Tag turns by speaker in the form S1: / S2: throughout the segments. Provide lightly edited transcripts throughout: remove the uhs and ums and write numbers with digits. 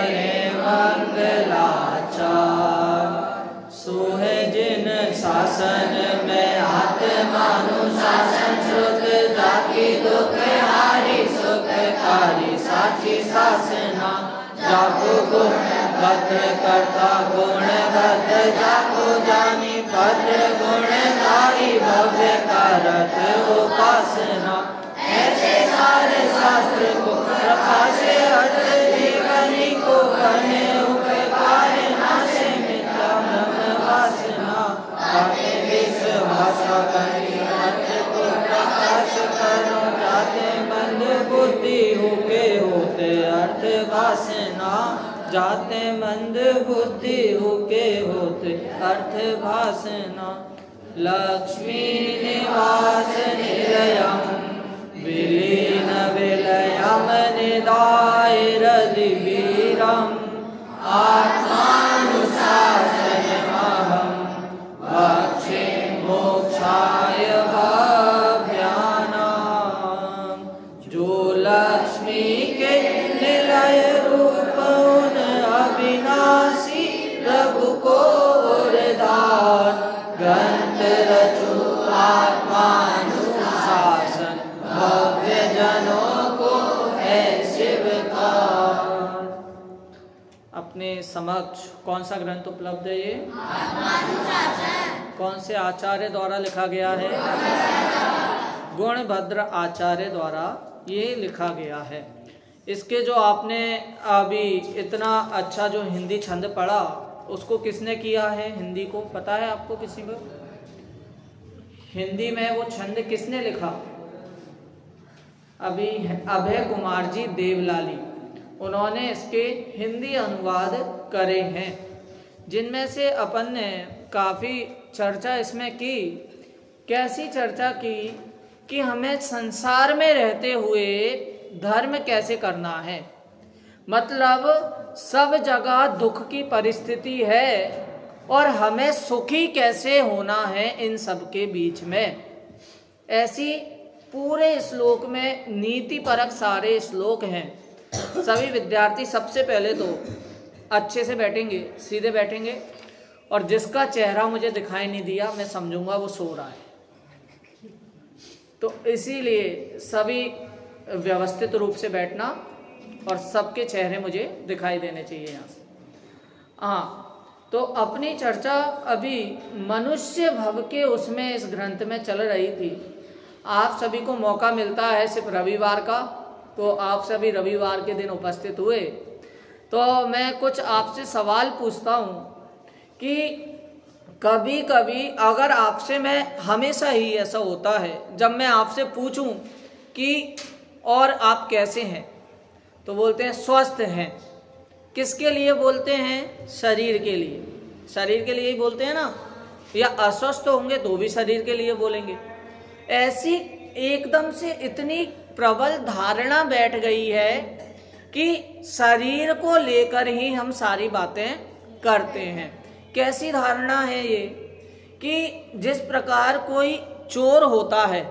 S1: कहे मंगलाचार। सोहे जिन शासन में आत्मानुशासन, श्रुत जाकी दुख हारी सुखकारी साची शासना। जाको गुण भद्र करता गुण भद्र, जाको जानी भद्र गुणधारी, भव्य करत उपासना। ऐसे सारे शास्त्र को प्रकाशे, अर्थ जीवनी को बने उपकार, नाशे मिथ्या भ्रम वासना। आके विश्वासा करी अर्थ को प्रकाश करो, जाते मंद बुद्धि होके होते अर्थ वासना। जाते मंद बुद्धि होके होते अर्थ वासना। लक्ष्मी निवास निलयम, विलीन विलयम निदाय हृदिवीरम। आत्मानुशासनमहं भक्षे मोक्षाय भव्यानां। जो लक्ष्मी के निलय रूप उन अविनाशी, प्रभु को उद्धार ग्रंथ रचो आत्मानुशासन, भव्य जनों को है शिवकार। अपने समक्ष कौन सा ग्रंथ उपलब्ध है? ये कौन से आचार्य द्वारा लिखा गया है? गुणभद्र आचार्य द्वारा ये लिखा गया है। इसके जो आपने अभी इतना अच्छा जो हिंदी छंद पढ़ा, उसको किसने किया है? हिंदी को पता है आपको? किसी को हिंदी में वो छंद किसने लिखा? अभी अभय कुमार जी देवलाली, उन्होंने इसके हिंदी अनुवाद करे हैं, जिनमें से अपन ने काफ़ी चर्चा इसमें की। कैसी चर्चा की कि हमें संसार में रहते हुए धर्म कैसे करना है। मतलब सब जगह दुख की परिस्थिति है और हमें सुखी कैसे होना है इन सब के बीच में। ऐसी पूरे श्लोक में नीति परक सारे श्लोक हैं। सभी विद्यार्थी सबसे पहले तो अच्छे से बैठेंगे, सीधे बैठेंगे, और जिसका चेहरा मुझे दिखाई नहीं दिया मैं समझूंगा वो सो रहा है। तो इसीलिए सभी व्यवस्थित रूप से बैठना और सबके चेहरे मुझे दिखाई देने चाहिए यहाँ से। हाँ, तो अपनी चर्चा अभी मनुष्य भव के उसमें इस ग्रंथ में चल रही थी। आप सभी को मौका मिलता है सिर्फ रविवार का, तो आप सभी रविवार के दिन उपस्थित हुए। तो मैं कुछ आपसे सवाल पूछता हूँ कि कभी कभी अगर आपसे मैं, हमेशा ही ऐसा होता है जब मैं आपसे पूछूं कि और आप कैसे हैं, तो बोलते हैं स्वस्थ हैं। किसके लिए बोलते हैं? शरीर के लिए। शरीर के लिए ही बोलते हैं ना, या अस्वस्थ होंगे तो भी शरीर के लिए बोलेंगे। ऐसी एकदम से इतनी प्रबल धारणा बैठ गई है कि शरीर को लेकर ही हम सारी बातें करते हैं। कैसी धारणा है ये कि जिस प्रकार कोई चोर होता है,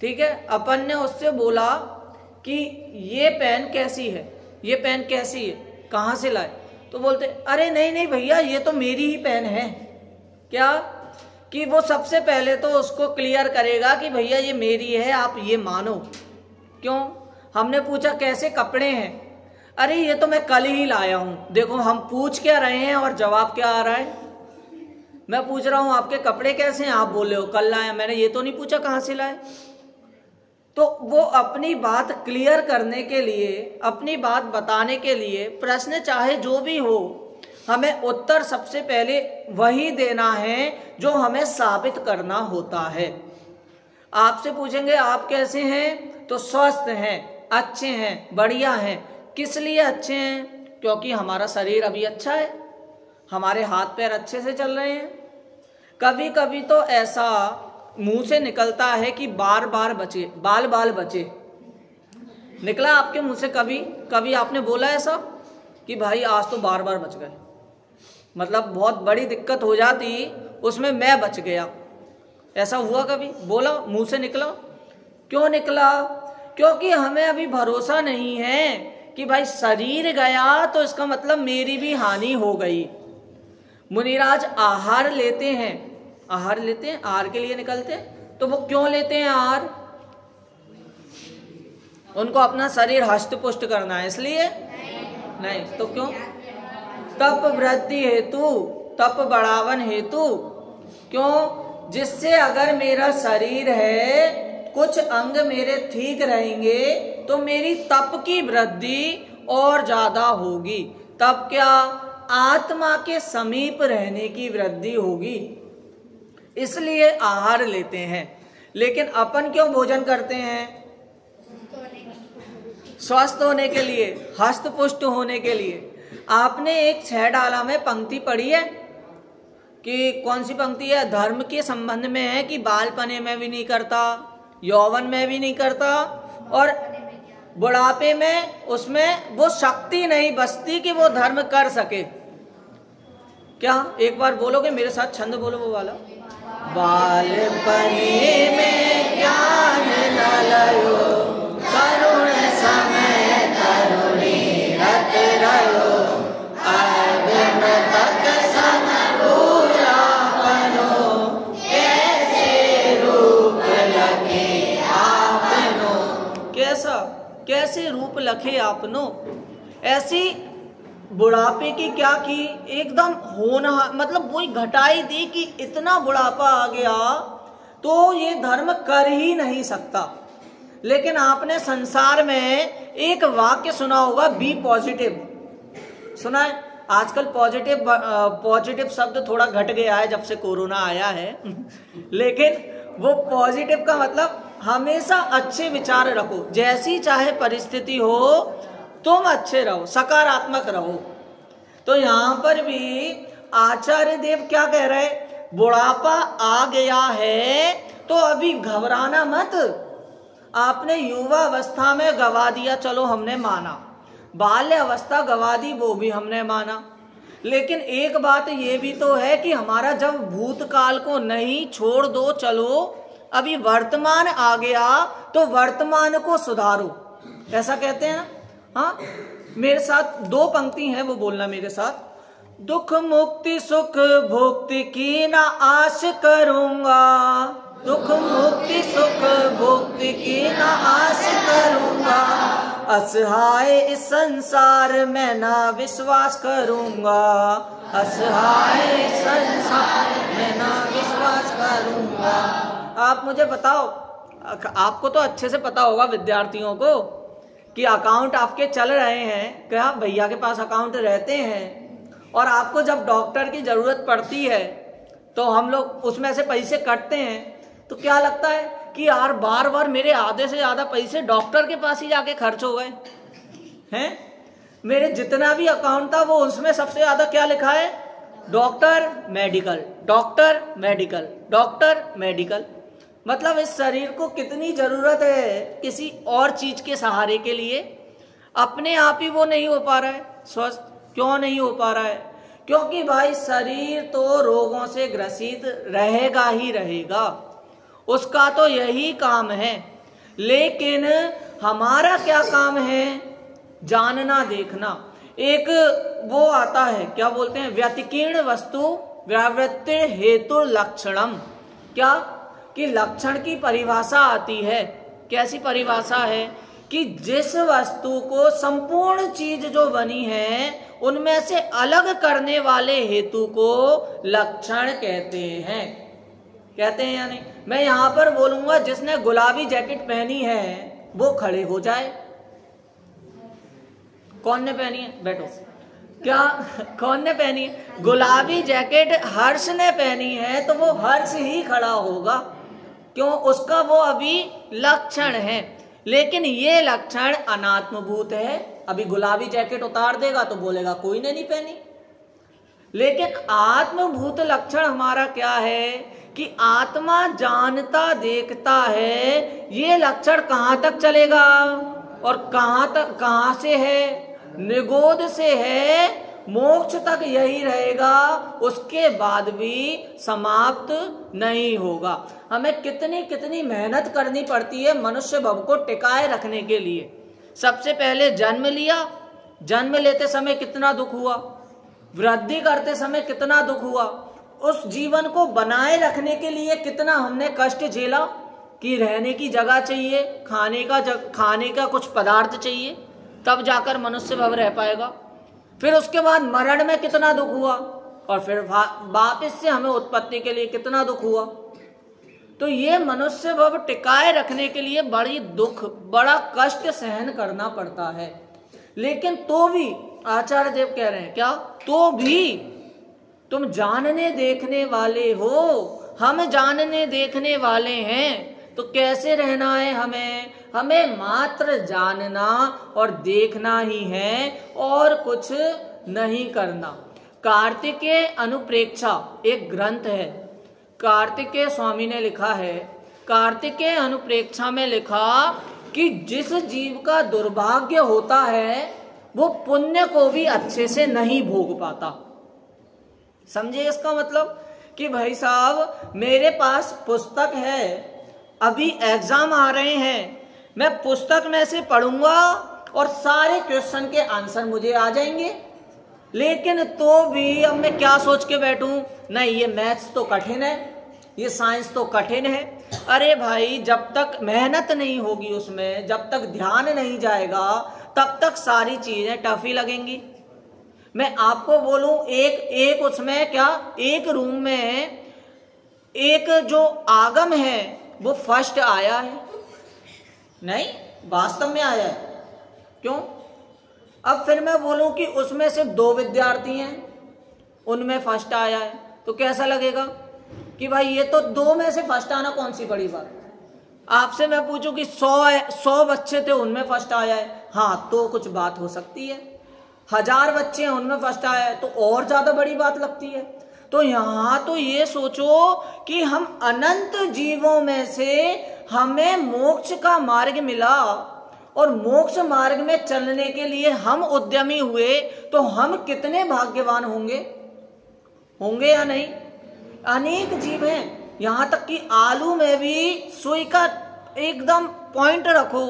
S1: ठीक है, अपन ने उससे बोला कि ये पेन कैसी है, ये पेन कैसी है, कहाँ से लाए? तो बोलते अरे नहीं नहीं भैया ये तो मेरी ही पेन है। क्या कि वो सबसे पहले तो उसको क्लियर करेगा कि भैया ये मेरी है, आप ये मानो। क्यों? हमने पूछा कैसे कपड़े हैं, अरे ये तो मैं कल ही लाया हूं। देखो हम पूछ क्या रहे हैं और जवाब क्या आ रहा है। मैं पूछ रहा हूं आपके कपड़े कैसे हैं, आप बोल रहे हो कल लाया। मैंने ये तो नहीं पूछा कहां से लाए। तो वो अपनी बात क्लियर करने के लिए, अपनी बात बताने के लिए प्रश्न चाहे जो भी हो, हमें उत्तर सबसे पहले वही देना है जो हमें साबित करना होता है। आपसे पूछेंगे आप कैसे हैं, तो स्वस्थ हैं, अच्छे हैं, बढ़िया हैं। किस लिए अच्छे हैं? क्योंकि हमारा शरीर अभी अच्छा है, हमारे हाथ पैर अच्छे से चल रहे हैं। कभी कभी तो ऐसा मुंह से निकलता है कि बार बार बचे, बाल बाल बचे। निकला आपके मुंह से कभी कभी आपने बोला ऐसा कि भाई आज तो बार बार बच गए, मतलब बहुत बड़ी दिक्कत हो जाती उसमें मैं बच गया, ऐसा हुआ कभी? बोला, मुंह से निकला। क्यों निकला? क्योंकि हमें अभी भरोसा नहीं है कि भाई शरीर गया तो इसका मतलब मेरी भी हानि हो गई। मुनिराज आहार लेते हैं, आहार लेते हैं, आहार के लिए निकलते हैं, तो वो क्यों लेते हैं आहार? उनको अपना शरीर हष्ट पुष्ट करना है, इसलिए नहीं तो क्यों? तप वृद्धि हेतु, तप बढ़ावन हेतु। क्यों? जिससे अगर मेरा शरीर है, कुछ अंग मेरे ठीक रहेंगे तो मेरी तप की वृद्धि और ज्यादा होगी। तब क्या? आत्मा के समीप रहने की वृद्धि होगी, इसलिए आहार लेते हैं। लेकिन अपन क्यों भोजन करते हैं? स्वस्थ होने के लिए, हष्ट पुष्ट होने के लिए। आपने एक 6 डाला में पंक्ति पढ़ी है कि कौन सी पंक्ति है? धर्म के संबंध में है कि बालपने में भी नहीं करता, यौवन में भी नहीं करता, और बुढ़ापे में उसमें वो शक्ति नहीं बचती कि वो धर्म कर सके। क्या एक बार बोलोगे मेरे साथ? छंद बोलो वो वाला। बालपने में ज्ञान न लयो, करुण समय करुणी रत रयो, आदम तक सम भूलापनो, कैसे रूप लखे आपनो। कैसा? कैसे रूप लखे आपनो। ऐसी बुढ़ापे की क्या की? एकदम होना, मतलब वही घटाई दी कि इतना बुढ़ापा आ गया तो ये धर्म कर ही नहीं सकता। लेकिन आपने संसार में एक वाक्य सुना होगा, बी पॉजिटिव, सुना है? आजकल पॉजिटिव शब्द थोड़ा घट गया है जब से कोरोना आया है लेकिन वो पॉजिटिव का मतलब हमेशा अच्छे विचार रखो, जैसी चाहे परिस्थिति हो तुम अच्छे रहो, सकारात्मक रहो। तो यहां पर भी आचार्य देव क्या कह रहे? बुढ़ापा आ गया है तो अभी घबराना मत। आपने युवा अवस्था में गवा दिया, चलो हमने माना, बाल्य अवस्था गवा दी, वो भी हमने माना। लेकिन एक बात ये भी तो है कि हमारा जब भूतकाल को नहीं, छोड़ दो, चलो अभी वर्तमान आ गया तो वर्तमान को सुधारो, ऐसा कहते हैं ना। हाँ, मेरे साथ 2 पंक्ति हैं, वो बोलना मेरे साथ। दुख मुक्ति सुख भोक्ति की ना आश करूंगा, दुख मुक्ति सुख भोक्ति की ना आश करूंगा, असहाय इस संसार में ना विश्वास करूंगा, असहाय संसार में ना विश्वास करूंगा। आप मुझे बताओ, आपको तो अच्छे से पता होगा विद्यार्थियों को कि अकाउंट आपके चल रहे हैं, क्या भैया के पास अकाउंट रहते हैं, और आपको जब डॉक्टर की जरूरत पड़ती है तो हम लोग उसमें से पैसे कटते हैं, तो क्या लगता है कि यार बार बार मेरे आधे से ज्यादा पैसे डॉक्टर के पास ही जाके खर्च हो गए हैं। मेरे जितना भी अकाउंट था वो उसमें सबसे ज्यादा क्या लिखा है? Doctor medical, doctor medical, doctor medical. मतलब इस शरीर को कितनी जरूरत है किसी और चीज के सहारे के लिए, अपने आप ही वो नहीं हो पा रहा है स्वस्थ। क्यों नहीं हो पा रहा है? क्योंकि भाई शरीर तो रोगों से ग्रसित रहेगा ही रहेगा, उसका तो यही काम है। लेकिन हमारा क्या काम है? जानना, देखना। एक वो आता है, क्या बोलते हैं, व्यतिकीर्ण वस्तु व्यावृत्ति हेतु लक्षणम। क्या कि लक्षण की परिभाषा आती है। कैसी परिभाषा है? कि जिस वस्तु को संपूर्ण चीज जो बनी है उनमें से अलग करने वाले हेतु को लक्षण कहते हैं। कहते हैं या नहीं? मैं यहां पर बोलूंगा, जिसने गुलाबी जैकेट पहनी है वो खड़े हो जाए। कौन ने पहनी है? बैठो। क्या कौन ने पहनी है? गुलाबी जैकेट हर्ष ने पहनी है तो वो हर्ष ही खड़ा होगा। क्यों? उसका वो अभी लक्षण है। लेकिन ये लक्षण अनात्मभूत है। अभी गुलाबी जैकेट उतार देगा तो बोलेगा कोई ने नहीं पहनी। लेकिन आत्मभूत लक्षण हमारा क्या है कि आत्मा जानता देखता है। ये लक्षण कहां तक चलेगा और कहां से है? निगोद से है, मोक्ष तक यही रहेगा, उसके बाद भी समाप्त नहीं होगा। हमें कितनी कितनी मेहनत करनी पड़ती है मनुष्य भव को टिकाए रखने के लिए। सबसे पहले जन्म लिया, जन्म लेते समय कितना दुख हुआ, वृद्धि करते समय कितना दुख हुआ, उस जीवन को बनाए रखने के लिए कितना हमने कष्ट झेला कि रहने की जगह चाहिए, खाने का कुछ पदार्थ चाहिए, तब जाकर मनुष्य भव रह पाएगा। फिर उसके बाद मरण में कितना दुख हुआ, और फिर वापस से हमें उत्पत्ति के लिए कितना दुख हुआ। तो ये मनुष्य भव टिकाए रखने के लिए बड़ी दुख, बड़ा कष्ट सहन करना पड़ता है। लेकिन तो भी आचार्य देव कह रहे हैं क्या, तो भी तुम जानने देखने वाले हो, हम जानने देखने वाले हैं, तो कैसे रहना है हमें मात्र जानना और देखना ही है और कुछ नहीं करना। कार्तिकेय अनुप्रेक्षा एक ग्रंथ है, कार्तिकेय स्वामी ने लिखा है। कार्तिकेय अनुप्रेक्षा में लिखा कि जिस जीव का दुर्भाग्य होता है वो पुण्य को भी अच्छे से नहीं भोग पाता। समझे इसका मतलब कि भाई साहब मेरे पास पुस्तक है, अभी एग्जाम आ रहे हैं, मैं पुस्तक में से पढ़ूंगा और सारे क्वेश्चन के आंसर मुझे आ जाएंगे, लेकिन तो भी अब मैं क्या सोच के बैठूं, नहीं ये मैथ्स तो कठिन है, ये साइंस तो कठिन है। अरे भाई जब तक मेहनत नहीं होगी उसमें, जब तक ध्यान नहीं जाएगा, तब तक सारी चीजें टफ ही लगेंगी। मैं आपको बोलूं एक उसमें क्या, एक रूम में एक जो आगम है वो फर्स्ट आया है, नहीं वास्तव में आया है, क्यों? अब फिर मैं बोलूं कि उसमें सिर्फ 2 विद्यार्थी हैं, उनमें फर्स्ट आया है, तो कैसा लगेगा कि भाई ये तो 2 में से फर्स्ट आना कौन सी बड़ी बात। आपसे मैं पूछूं कि 100 बच्चे थे उनमें फर्स्ट आया है, हाँ तो कुछ बात हो सकती है। 1000 बच्चे हैं उनमें फर्स्ट आया है तो और ज्यादा बड़ी बात लगती है। तो यहां तो ये सोचो कि हम अनंत जीवों में से हमें मोक्ष का मार्ग मिला, और मोक्ष मार्ग में चलने के लिए हम उद्यमी हुए, तो हम कितने भाग्यवान होंगे या नहीं। अनेक जीव हैं, यहां तक कि आलू में भी सुई का एकदम पॉइंट रखो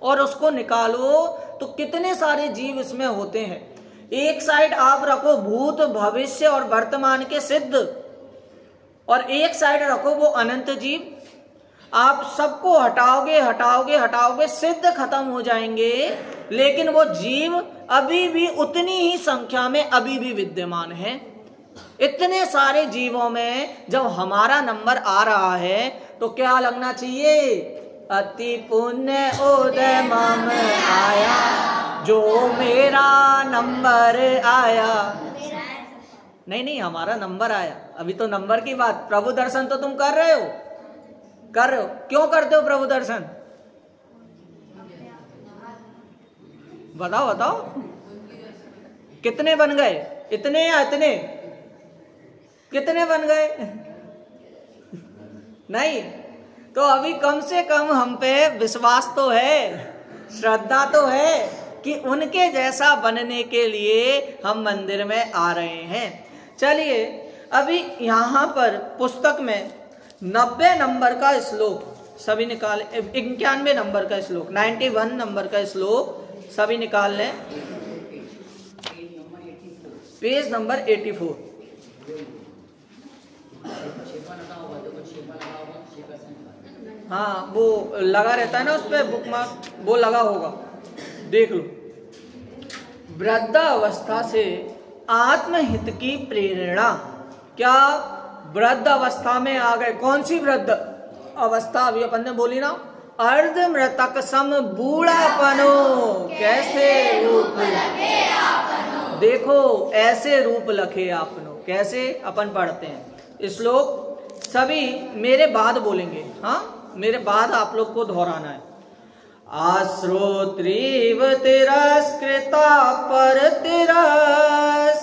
S1: और उसको निकालो तो कितने सारे जीव इसमें होते हैं। एक साइड आप रखो भूत भविष्य और वर्तमान के सिद्ध, और एक साइड रखो वो अनंत जीव। आप सबको हटाओगे, सिद्ध खत्म हो जाएंगे, लेकिन वो जीव अभी भी उतनी ही संख्या में अभी भी विद्यमान है। इतने सारे जीवों में जब हमारा नंबर आ रहा है तो क्या लगना चाहिए, अति पुण्य उदय मम आया, जो मेरा नंबर आया। नहीं हमारा नंबर आया, अभी तो नंबर की बात। प्रभु दर्शन तो तुम कर रहे हो, क्यों करते हो प्रभु दर्शन, बताओ कितने बन गए, इतने या इतने, कितने बन गए? नहीं तो अभी कम से कम हम पे विश्वास तो है, श्रद्धा तो है कि उनके जैसा बनने के लिए हम मंदिर में आ रहे हैं। चलिए अभी यहाँ पर पुस्तक में 90 नंबर का श्लोक सभी निकाल, 91 नंबर का श्लोक, 91 नंबर का श्लोक सभी निकाल लें, पेज नंबर 84। हाँ वो लगा रहता है ना उस पर बुक मार्क, वो लगा होगा, देख लो। वृद्धावस्था से आत्महित की प्रेरणा। क्या वृद्ध अवस्था में आ गए? कौन सी वृद्ध अवस्था? अभी अपन ने बोली ना, अर्ध मृतक सम बूढ़ापनो कैसे रूप लखे आपनो। देखो ऐसे रूप लखे आपनो, कैसे अपन पढ़ते हैं श्लोक, सभी मेरे बाद बोलेंगे, हाँ मेरे बाद आप लोग को दोहराना है। आश्रोत्रीव तिरस्कृता पर तिरस,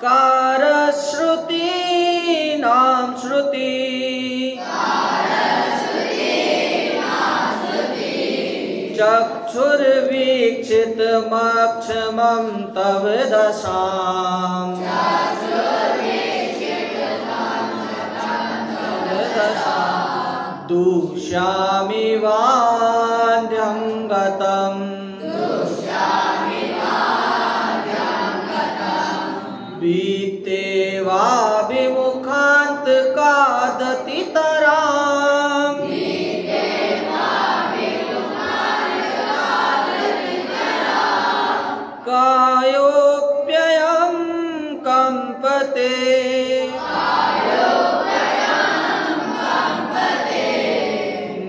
S1: कार श्रुति नाम श्रुति, चक्षुर्वीक्षित मक्षमं तव दशाम, दुष्यामि वाद्यं गतम् बीते वा विमुखांत कादति तराम कायोप्ययं कंपते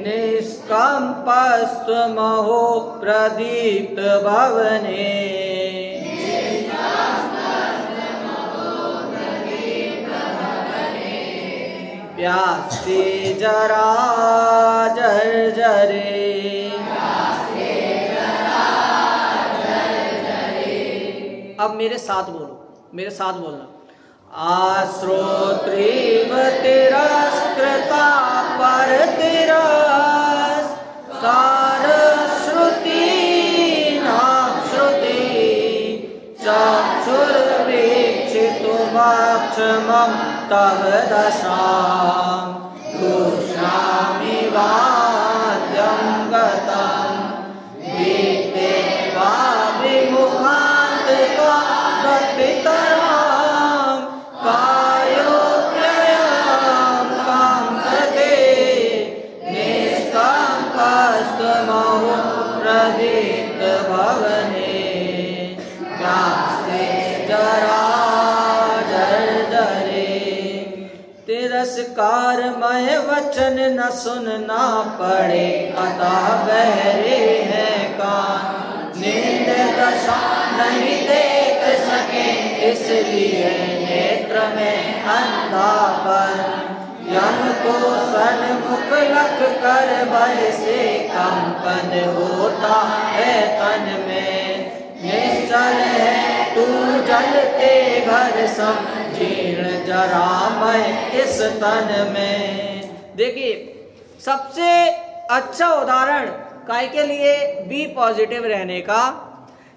S1: निष्कंपस्त्वमहो प्रदीप्त भवने प्यासे जरा जर्जरे अब मेरे साथ बोलो, मेरे साथ बोलना। आश्रोत्रीव तिरस्कृता पर तिरस्कार श्रुति नाश्रुति चक्षुर्वीक्षितुमक्षमं तव दशां दुष्यामि वाद्यं गतं बीते वा विमुखांत कादति तरां कायोप्ययं कंपते निष्कंपस्त्वमहो प्रदीप्त भवने प्यासे जरा तिरस्कारमय वचन न सुनना पड़े अतः बहरे हैं कान नींद दशा नहीं देख सके इसलिए नेत्र में अंधापन यम को सन्मुख रख कर भय से कंपन होता है तन में निश्चल है तू जलते घर सम जीर्ण जरामय इस तन में। देखिए सबसे अच्छा उदाहरण काय के लिए बी पॉजिटिव रहने का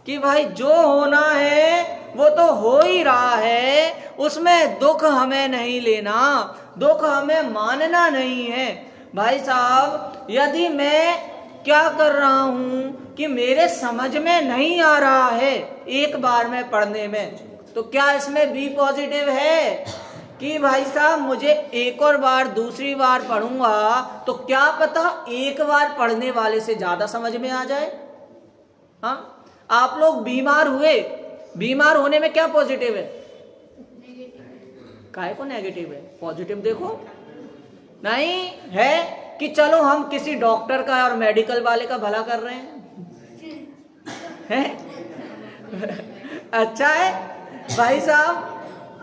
S1: कि भाई जो होना है वो तो हो ही रहा है, उसमें दुख हमें नहीं लेना, दुख हमें मानना नहीं है। भाई साहब यदि मैं क्या कर रहा हूं कि मेरे समझ में नहीं आ रहा है एक बार में पढ़ने में, तो क्या इसमें बी पॉजिटिव है कि भाई साहब मुझे एक और बार दूसरी बार पढ़ूंगा तो क्या पता एक बार पढ़ने वाले से ज्यादा समझ में आ जाए। हाँ आप लोग बीमार हुए, बीमार होने में क्या पॉजिटिव है? काहे को नेगेटिव है? पॉजिटिव देखो नहीं है कि चलो हम किसी डॉक्टर का और मेडिकल वाले का भला कर रहे हैं। अच्छा है भाई साहब,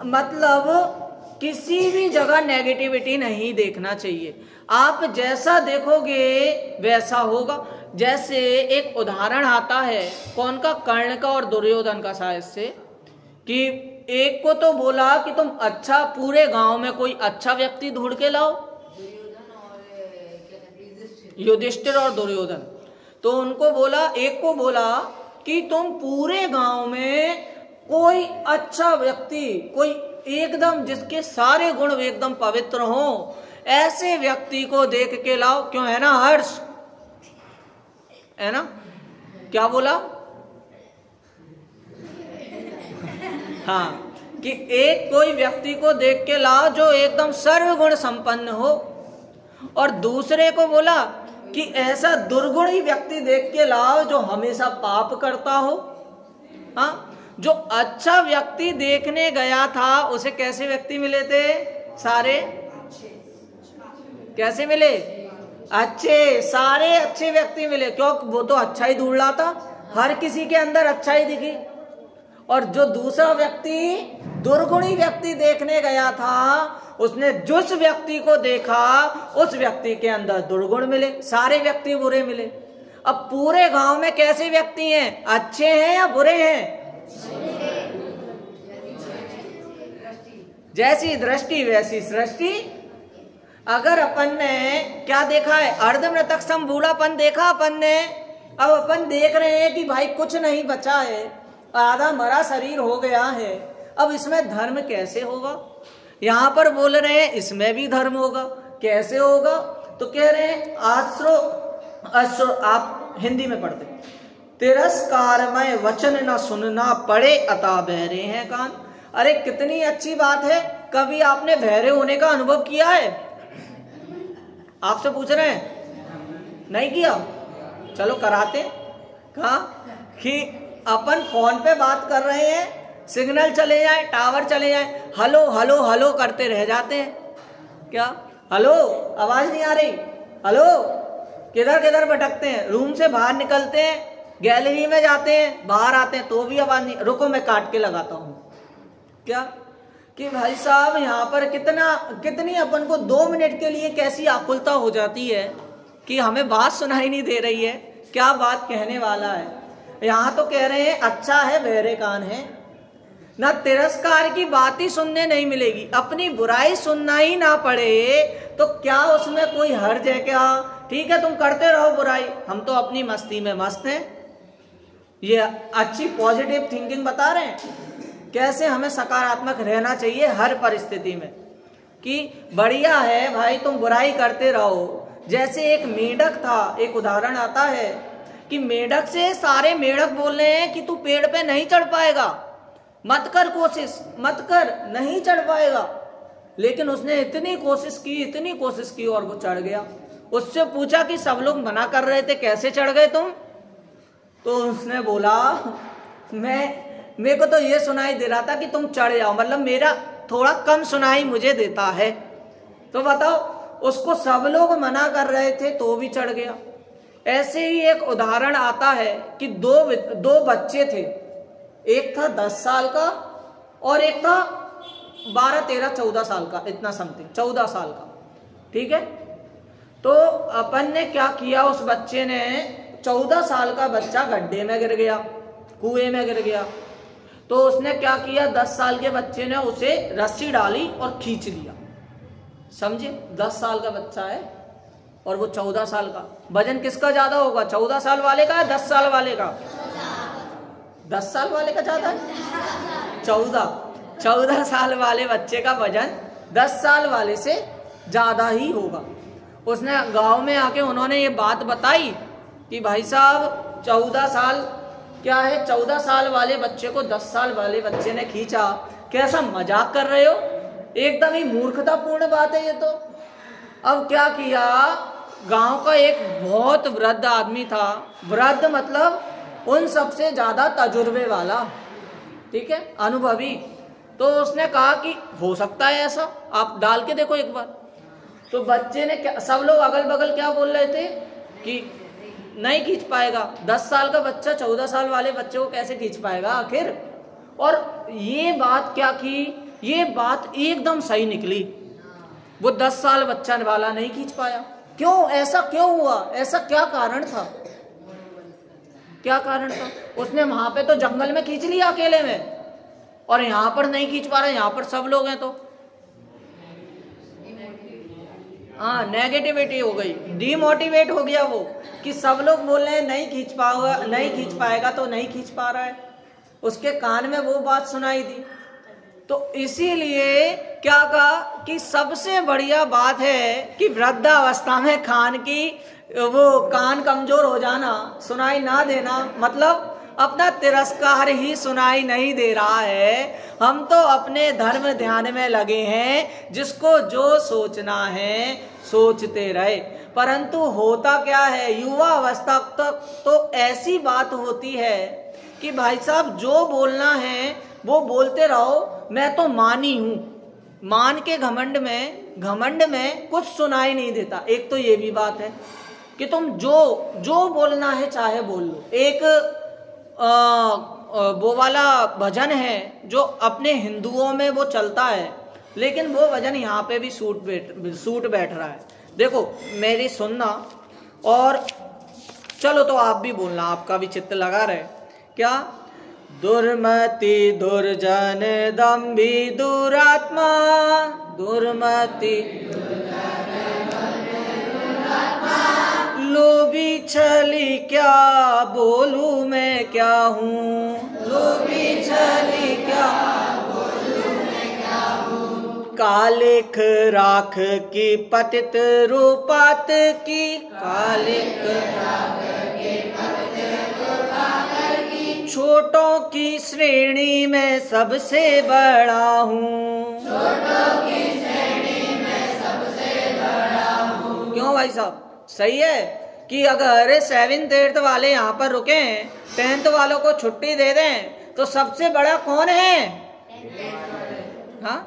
S1: मतलब किसी भी जगह नेगेटिविटी नहीं देखना चाहिए। आप जैसा देखोगे वैसा होगा। जैसे एक उदाहरण आता है कौन का, कर्ण का और दुर्योधन का शायद से, कि एक को तो बोला कि तुम अच्छा पूरे गांव में कोई अच्छा व्यक्ति ढूंढ के लाओ, युधिष्ठिर और दुर्योधन। तो उनको बोला, एक को बोला कि तुम पूरे गांव में कोई अच्छा व्यक्ति, कोई एकदम जिसके सारे गुण एकदम पवित्र हो, ऐसे व्यक्ति को देख के लाओ। क्यों है ना हर्ष, है ना? क्या बोला? हाँ कि एक कोई व्यक्ति को देख के लाओ जो एकदम सर्वगुण संपन्न हो, और दूसरे को बोला कि ऐसा दुर्गुणी व्यक्ति देख के लाओ जो हमेशा पाप करता हो। हाँ, जो अच्छा व्यक्ति देखने गया था उसे कैसे व्यक्ति मिले थे? सारे कैसे मिले? अच्छे, सारे अच्छे व्यक्ति मिले। क्यों? वो तो अच्छा ही ढूंढ रहा था, हर किसी के अंदर अच्छा ही दिखी। और जो दूसरा व्यक्ति दुर्गुणी व्यक्ति देखने गया था, उसने जिस व्यक्ति को देखा उस व्यक्ति के अंदर दुर्गुण मिले, सारे व्यक्ति बुरे मिले। अब पूरे गांव में कैसे व्यक्ति हैं? अच्छे हैं या बुरे हैं? जैसी दृष्टि वैसी सृष्टि। अगर अपन ने क्या देखा है? अर्धमृतक सम बूढ़ापन देखा अपन ने। अब अपन देख रहे हैं कि भाई कुछ नहीं बचा है, आधा मरा शरीर हो गया है, अब इसमें धर्म कैसे होगा? यहाँ पर बोल रहे हैं इसमें भी धर्म होगा। कैसे होगा? तो कह रहे हैं आश्रो अश्रो, आप हिंदी में पढ़ते, तिरस्कारमय वचन न सुनना पड़े अता बहरे हैं कान। अरे कितनी अच्छी बात है, कभी आपने बहरे होने का अनुभव किया है? आपसे पूछ रहे हैं, नहीं किया? चलो कराते। कहा कि अपन फोन पे बात कर रहे हैं, सिग्नल चले जाए, टावर चले जाए, हेलो हेलो हेलो करते रह जाते हैं। क्या हेलो, आवाज नहीं आ रही, हेलो, किधर किधर भटकते हैं, रूम से बाहर निकलते हैं, गैलरी में जाते हैं, बाहर आते हैं तो भी आवाज नहीं, रुको मैं काट के लगाता हूं। क्या कि भाई साहब यहाँ पर कितनी अपन को 2 मिनट के लिए कैसी आकुलता हो जाती है कि हमें बात सुनाई नहीं दे रही है, क्या बात कहने वाला है। यहाँ तो कह रहे हैं अच्छा है बहरे कान है, ना तिरस्कार की बात ही सुनने नहीं मिलेगी, अपनी बुराई सुनना ही ना पड़े तो क्या उसमें कोई हर्ज है क्या? ठीक है तुम करते रहो बुराई, हम तो अपनी मस्ती में मस्त हैं। ये अच्छी पॉजिटिव थिंकिंग बता रहे हैं कैसे हमें सकारात्मक रहना चाहिए हर परिस्थिति में, कि बढ़िया है भाई तुम बुराई करते रहो। जैसे एक मेढक था, एक उदाहरण आता है कि मेढक से सारे मेढक बोल रहे हैं कि तू पेड़ पे नहीं चढ़ पाएगा, मत कर कोशिश, मत कर, नहीं चढ़ पाएगा। लेकिन उसने इतनी कोशिश की और वो चढ़ गया। उससे पूछा कि सब लोग मना कर रहे थे, कैसे चढ़ गए तुम? तो उसने बोला मेरे को तो ये सुनाई दे रहा था कि तुम चढ़ जाओ, मतलब मेरा थोड़ा कम सुनाई मुझे देता है। तो बताओ, उसको सब लोग मना कर रहे थे तो भी चढ़ गया। ऐसे ही एक उदाहरण आता है कि दो बच्चे थे, एक था 10 साल का और एक था 12, 13, 14 साल का, इतना समथिंग, 14 साल का। ठीक है, तो अपन ने क्या किया, उस बच्चे ने, 14 साल का बच्चा गड्ढे में गिर गया, कुएं में गिर गया। तो उसने क्या किया, 10 साल के बच्चे ने उसे रस्सी डाली और खींच लिया। समझे, 10 साल का बच्चा है और वो 14 साल का। वजन किसका ज्यादा होगा, 14 साल वाले का या 10 साल वाले का? 10 साल वाले का ज्यादा है। 14 साल वाले बच्चे का वजन 10 साल वाले से ज्यादा ही होगा। उसने गांव में आके उन्होंने ये बात बताई कि भाई साहब 14 साल क्या है, 14 साल वाले बच्चे को 10 साल वाले बच्चे ने खींचा, कैसा मजाक कर रहे हो, एकदम ही मूर्खतापूर्ण बात है ये तो। अब क्या किया, गांव का एक बहुत वृद्ध आदमी था, वृद्ध मतलब उन सबसे ज्यादा तजुर्बे वाला, ठीक है, अनुभवी। तो उसने कहा कि हो सकता है ऐसा, आप डाल के देखो एक बार। तो बच्चे ने क्या, सब लोग अगल बगल क्या बोल रहे थे कि नहीं खींच पाएगा, 10 साल का बच्चा 14 साल वाले बच्चे को कैसे खींच पाएगा आखिर। और ये बात क्या की, ये बात एकदम सही निकली, वो 10 साल बच्चा वाला नहीं खींच पाया। क्यों, ऐसा क्यों हुआ, ऐसा क्या कारण था, क्या कारण था? उसने वहां पे तो जंगल में खींच लिया अकेले में, और यहाँ पर नहीं खींच पा रहा, यहाँ पर सब लोग हैं तो हाँ, नेगेटिविटी हो गई, डीमोटिवेट हो गया वो, कि सब लोग बोल रहे हैं नहीं खींच पाएगा तो नहीं खींच पा रहा है। उसके कान में वो बात सुनाई दी। तो इसीलिए क्या कहा कि सबसे बढ़िया बात है कि वृद्धावस्था में वो कान कमजोर हो जाना, सुनाई ना देना, मतलब अपना तिरस्कार ही सुनाई नहीं दे रहा है। हम तो अपने धर्म ध्यान में लगे हैं, जिसको जो सोचना है सोचते रहे। परंतु होता क्या है, युवा अवस्था तक तो ऐसी बात होती है कि भाई साहब जो बोलना है वो बोलते रहो, मैं तो मानी हूं, मान के घमंड में कुछ सुनाई नहीं देता। एक तो ये भी बात है कि तुम जो बोलना है चाहे बोल लो। एक वो वाला भजन है जो अपने हिंदुओं में वो चलता है, लेकिन वो भजन यहाँ पे भी सूट बैठ रहा है। देखो मेरी सुनना, और चलो तो आप भी बोलना, आपका भी चित्त लगा रहे। क्या, दुर्मति दुर्जन दंभी दुरात्मा, दुर्मति लोभी छली क्या बोलूं मैं क्या हूँ, लोभी छली क्या बोलूं मैं क्या हूँ,
S2: कालिक राख की पतित रूपात की, कालिक छोटों की श्रेणी में सबसे बड़ा हूँ, क्यों भाई साहब? सही है कि अगर 7th 8th वाले यहाँ पर रुके, 10th वालों को छुट्टी दे दें तो सबसे बड़ा कौन है? हाँ,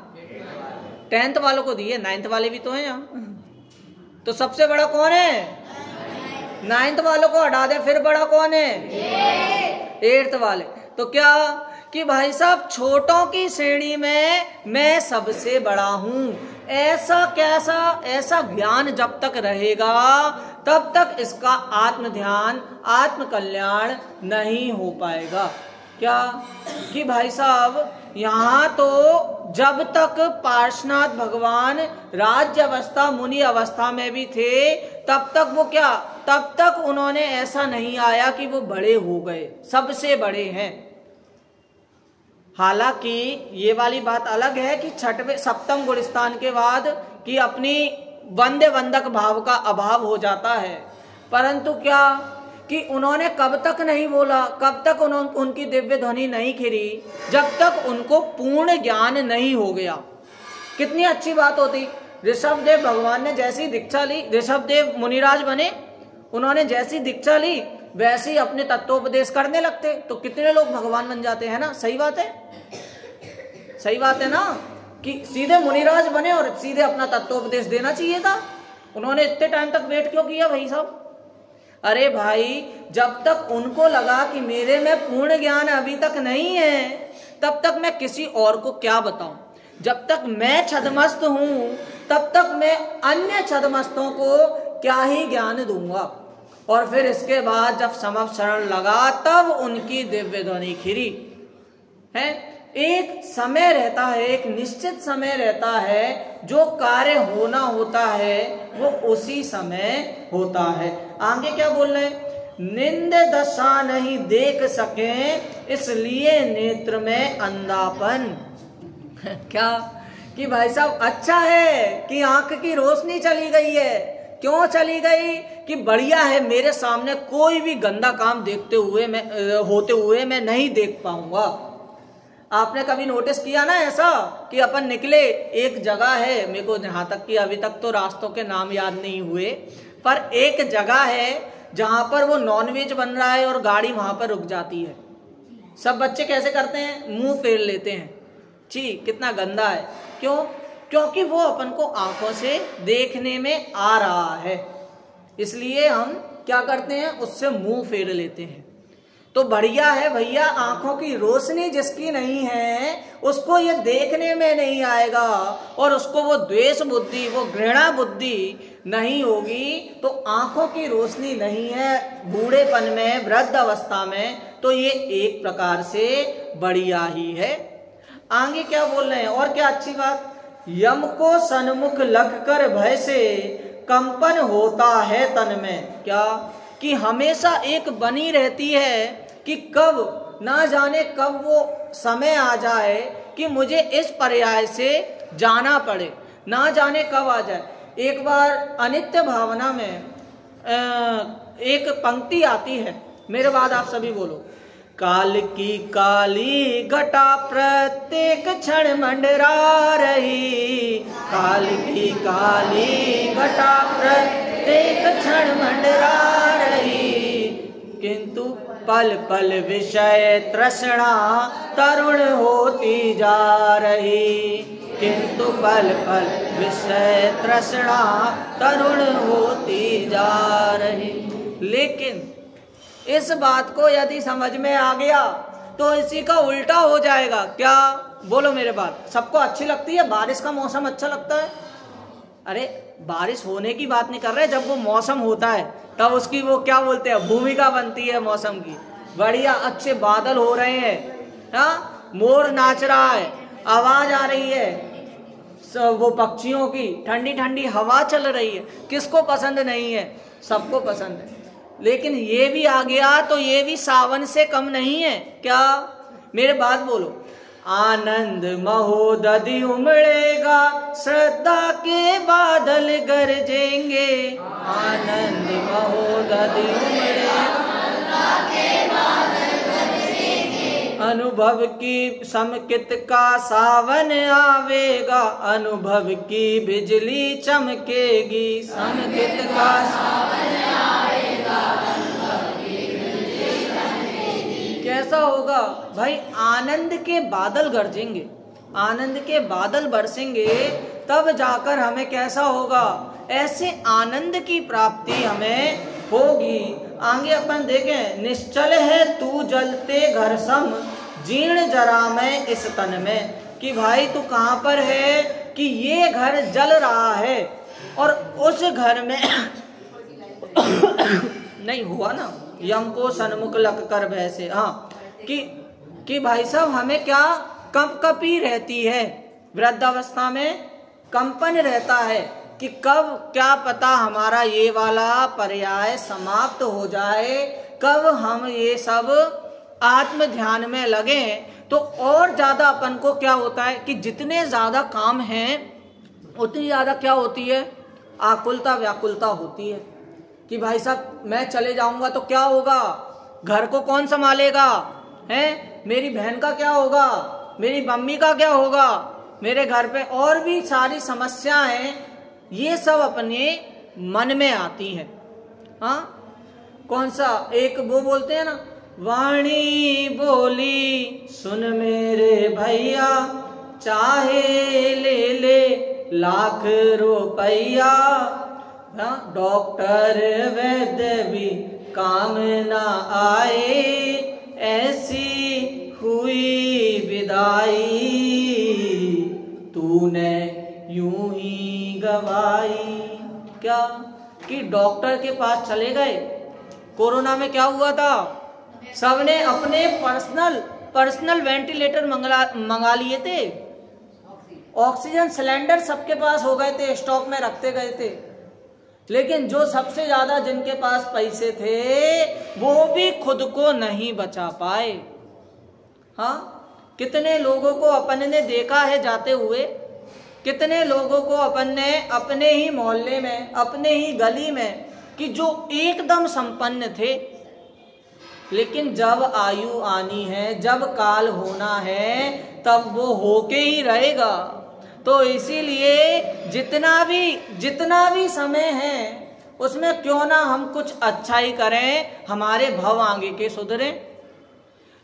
S2: 10th वालों को दिए, 9th वाले भी तो हैं यहाँ, तो सबसे बड़ा कौन है? 9th वालों को हटा दे, फिर बड़ा कौन है? 8th वाले। तो क्या कि भाई साहब छोटों की श्रेणी में मैं सबसे बड़ा हूं, ऐसा कैसा, ऐसा ज्ञान जब तक रहेगा तब तक इसका आत्म ध्यान, आत्म कल्याण नहीं हो पाएगा। क्या कि भाई साहब यहाँ तो जब तक पार्श्वनाथ भगवान राज्य अवस्था, मुनि अवस्था में भी थे, तब तक वो क्या, तब तक उन्होंने ऐसा नहीं आया कि वो बड़े हो गए, सबसे बड़े हैं। हालांकि ये वाली बात अलग है कि 6वें 7वें गुणस्थान के बाद कि अपनी वंदे वंदक भाव का अभाव हो जाता है, परंतु क्या कि उन्होंने कब तक नहीं बोला, कब तक उनकी दिव्य ध्वनि नहीं खिरी, जब तक उनको पूर्ण ज्ञान नहीं हो गया। कितनी अच्छी बात होती, ऋषभदेव भगवान ने जैसी दीक्षा ली, ऋषभदेव मुनिराज बने, उन्होंने जैसी दीक्षा ली वैसे ही अपने तत्वोपदेश करने लगते, तो कितने लोग भगवान बन जाते हैं ना। सही बात है, सही बात है ना, कि सीधे मुनिराज बने और सीधे अपना तत्वोपदेश देना चाहिए था। उन्होंने इतने टाइम तक वेट क्यों किया भाई साहब? अरे भाई, जब तक उनको लगा कि मेरे में पूर्ण ज्ञान अभी तक नहीं है, तब तक मैं किसी और को क्या बताऊं। जब तक मैं छदमस्त हूं, तब तक मैं अन्य छदमस्तों को क्या ही ज्ञान दूंगा। और फिर इसके बाद जब समवसरण लगा, तब उनकी दिव्य ध्वनि खिरी है। एक समय रहता है, एक निश्चित समय रहता है, जो कार्य होना होता है वो उसी समय होता है। आगे क्या बोल रहे हैं? निंद दशा नहीं देख सके, इसलिए नेत्र में अंधापन। क्या कि भाई साहब अच्छा है कि आंख की रोशनी चली गई है। क्यों चली गई? कि बढ़िया है, मेरे सामने कोई भी गंदा काम देखते हुए होते हुए मैं नहीं देख पाऊंगा। आपने कभी नोटिस किया ना ऐसा कि अपन निकले, एक जगह है, मेरे को यहाँ तक कि अभी तक तो रास्तों के नाम याद नहीं हुए, पर एक जगह है जहां पर वो नॉनवेज बन रहा है और गाड़ी वहां पर रुक जाती है। सब बच्चे कैसे करते हैं? मुंह फेर लेते हैं, छी कितना गंदा है। क्यों? क्योंकि वो अपन को आंखों से देखने में आ रहा है, इसलिए हम क्या करते हैं? उससे मुंह फेर लेते हैं। तो बढ़िया है भैया, आंखों की रोशनी जिसकी नहीं है उसको ये देखने में नहीं आएगा, और उसको वो द्वेष बुद्धि, वो घृणा बुद्धि नहीं होगी, तो आंखों की रोशनी नहीं है बूढ़ेपन में, वृद्ध अवस्था में, तो ये एक प्रकार से बढ़िया ही है। आगे क्या बोल रहे हैं? और क्या अच्छी बात, यम को सन्मुख लग कर भय से कंपन होता है तन में। क्या कि हमेशा एक बनी रहती है कि कब ना जाने कब वो समय आ जाए कि मुझे इस पर्याय से जाना पड़े, ना जाने कब आ जाए। एक बार अनित्य भावना में एक पंक्ति आती है, मेरे बाद आप सभी बोलो। काल की काली घटा प्रत्येक क्षण मंडरा रही, काल की काली घटा प्रत्येक क्षण मंडरा रही, किंतु पल पल विषय तृष्णा तरुण होती जा रही, किंतु पल पल विषय तृष्णा तरुण होती जा रही। लेकिन इस बात को यदि समझ में आ गया तो इसी का उल्टा हो जाएगा। क्या बोलो मेरे बात? सबको अच्छी लगती है बारिश का मौसम, अच्छा लगता है? अरे बारिश होने की बात नहीं कर रहे, जब वो मौसम होता है तब उसकी वो क्या बोलते हैं, भूमिका बनती है मौसम की। बढ़िया अच्छे बादल हो रहे हैं, हाँ, मोर नाच रहा है, आवाज आ रही है, वो पक्षियों की ठंडी ठंडी हवा चल रही है। किसको पसंद नहीं है? सबको पसंद है। लेकिन ये भी आ गया तो ये भी सावन से कम नहीं है। क्या? मेरे बात बोलो। आनंद महोदधि उमड़ेगा, श्रद्धा के बादल गरजेंगे। आनंद महोदधि उमड़ेगा, अनुभव की समकित का सावन आवेगा, अनुभव की बिजली चमकेगी। समकित का सावन आवेगा, अनुभव की बिजली चमकेगी। कैसा होगा भाई? आनंद के बादल गरजेंगे, आनंद के बादल बरसेंगे, तब जाकर हमें कैसा होगा? ऐसे आनंद की प्राप्ति हमें होगी। आगे अपन देखें, निश्चल है तू जलते घर सम, जीर्ण जरा में इस तन में। कि भाई तू कहाँ पर है कि ये घर जल रहा है और उस घर में नहीं हुआ ना, यम को सन्मुख लग कर वैसे। हाँ, कि भाई साहब हमें क्या कंपकपी रहती है, वृद्धावस्था में कंपन रहता है कि कब क्या पता हमारा ये वाला पर्याय समाप्त हो जाए, कब हम ये सब आत्म ध्यान में लगे। तो और ज्यादा अपन को क्या होता है कि जितने ज्यादा काम हैं उतनी ज्यादा क्या होती है? आकुलता व्याकुलता होती है कि भाई साहब मैं चले जाऊंगा तो क्या होगा, घर को कौन संभालेगा, है मेरी बहन का क्या होगा, मेरी मम्मी का क्या होगा, मेरे घर पे और भी सारी समस्याएं, ये सब अपने मन में आती हैं। हाँ, कौन सा एक वो बोलते हैं ना, वाणी बोली सुन मेरे भैया, चाहे ले ले लाख रुपया, डॉक्टर वैद्य भी काम ना आए, ऐसी हुई विदाई, तूने यूं ही गवाई। क्या कि डॉक्टर के पास चले गए, कोरोना में क्या हुआ था, सबने अपने पर्सनल वेंटिलेटर मंगा लिए थे, ऑक्सीजन सिलेंडर सबके पास हो गए थे, स्टॉक में रखते गए थे। लेकिन जो सबसे ज्यादा जिनके पास पैसे थे वो भी खुद को नहीं बचा पाए। हाँ, कितने लोगों को अपन ने देखा है जाते हुए, कितने लोगों को अपन ने अपने ही मोहल्ले में, अपने ही गली में, कि जो एकदम संपन्न थे, लेकिन जब आयु आनी है, जब काल होना है, तब वो होके ही रहेगा। तो इसीलिए जितना भी समय है उसमें क्यों ना हम कुछ अच्छा ही करें, हमारे भव आगे के सुधरे।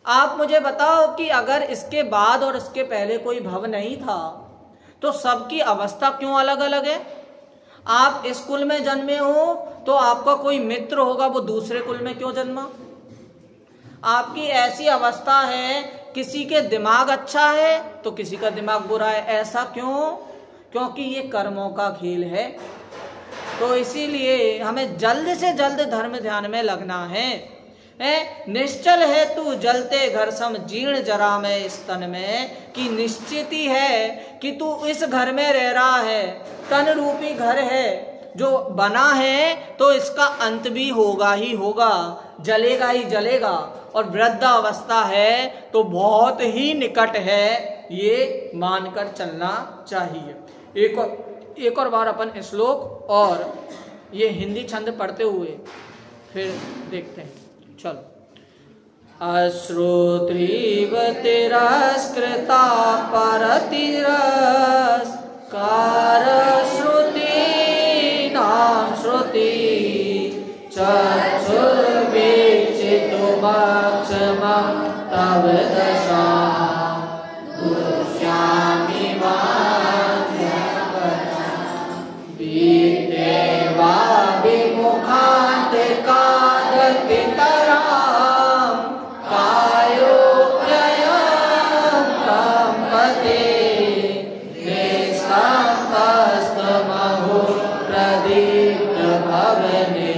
S2: आप मुझे बताओ कि अगर इसके बाद और इसके पहले कोई भव नहीं था तो सबकी अवस्था क्यों अलग अलग है? आप इस कुल में जन्मे हो तो आपका कोई मित्र होगा, वो दूसरे कुल में क्यों जन्मा? आपकी ऐसी अवस्था है, किसी के दिमाग अच्छा है तो किसी का दिमाग बुरा है। ऐसा क्यों? क्योंकि ये कर्मों का खेल है। तो इसीलिए हमें जल्द से जल्द धर्म ध्यान में लगना है। निश्चल है तू जलते घर सम, जीर्ण जरा में इस तन में, कि निश्चित ही है कि तू इस घर में रह रहा है, तन रूपी घर है जो बना है, तो इसका अंत भी होगा ही होगा, जलेगा ही जलेगा। और वृद्धावस्था है तो बहुत ही निकट है, ये मानकर चलना चाहिए। एक और बार अपन श्लोक और ये हिंदी छंद पढ़ते हुए फिर देखते हैं। चलो। अश्रोत्रीव तिरस्कृता परतिरस कार श्रुति नाम श्रुति चक्षुर्वेचितुमक्षमं तव दशा दुष्यामि बीते वा विमुखान्त कादपितरां कायोऽप्ययं कंपते निष्कम्पस्तमहो प्रदीप्त भवने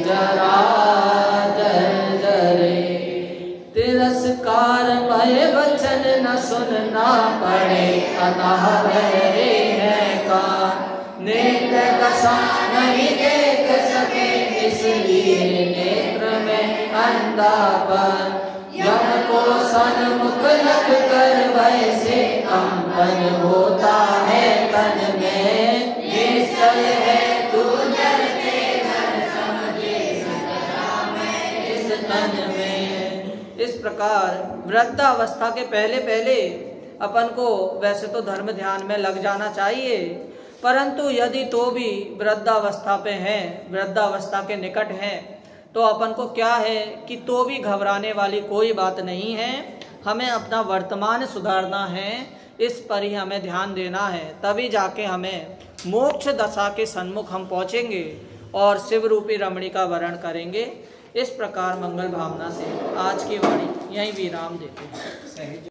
S2: जरा जरे। तिरस्कार भय वचन न सुनना पड़े, अतः बहरे हैं कान, नेत्र दशा नहीं देख सके, इसलिए नेत्र में अंधापन। यम को सन्मुख रख कर भय से कंपन होता है तन में, निश्चल है तू जलते घर समझे सदा मैं इस तन में। इस प्रकार वृद्धावस्था के पहले पहले अपन को वैसे तो धर्म ध्यान में लग जाना चाहिए, परंतु यदि तो भी वृद्धावस्था पे हैं, वृद्धावस्था के निकट हैं, तो अपन को क्या है कि तो भी घबराने वाली कोई बात नहीं है। हमें अपना वर्तमान सुधारना है, इस पर ही हमें ध्यान देना है, तभी जाके हमें मोक्ष दशा के सन्मुख हम पहुँचेंगे और शिव रूपी रमणी का वर्ण करेंगे। इस प्रकार मंगल भावना से आज की वाणी यहीं विराम देते हैं।